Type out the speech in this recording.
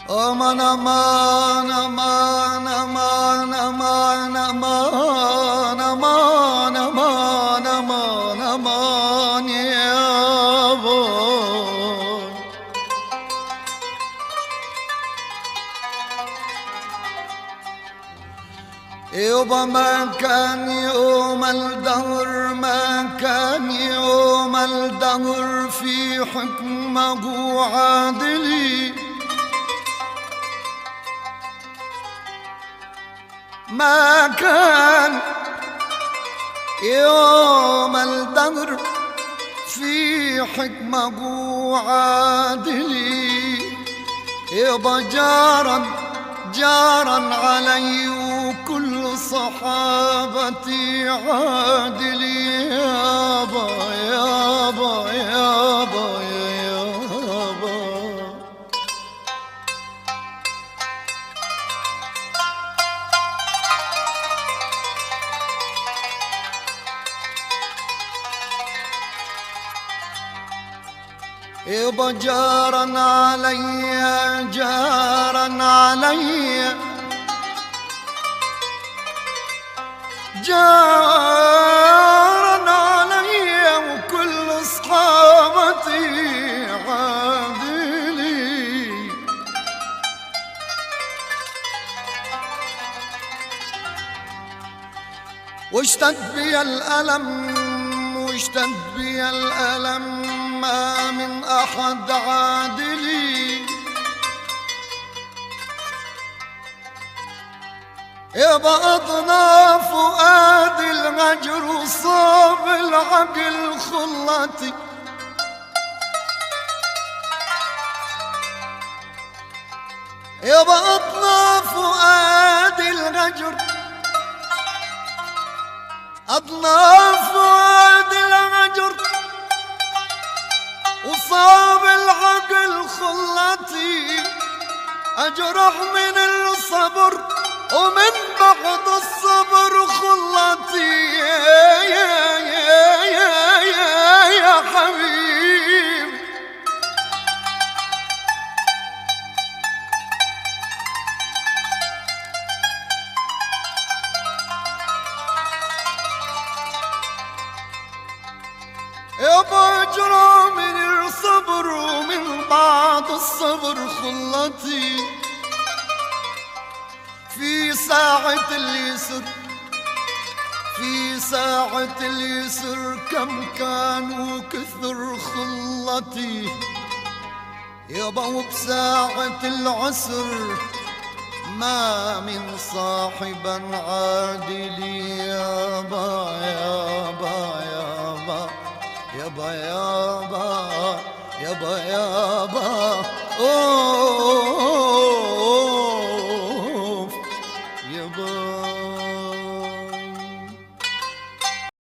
أمان أمان أمان أمان أمان أمان أمان أمان أمان أمان يا بوي. يابا ما كان يوم الدهر، ما كان يوم الدهر في حكمه عادلي، ما كان يوم الدهر في حكمه عادلي. يابا جارا جارا علي وكل صحابتي عادلي. يابا يابا يابا يابا. يابا جارا علي جارا علي جارا علي وكل اصحابتي عادلي. واشتد بي الألم واشتد بي الألم، ما من أحد عادلي. يابا أضنى فؤادي الغجر صاب العقل خلتي. يابا أضنى فؤادي الغجر، أضنى فؤادي الغجر وصاب العقل خلتي. أجرح من الصبر ومن بعد الصبر خلتي. يا حبيب يابا أجرح من الصبر ومن بعد الصبر خلتي. في ساعة اليسر في ساعة اليسر كم كانوا كثر خلتي. يابا وبساعة العسر ما من صاحبا عادلي. يابا يابا يابا يابا يابا يابا يابا.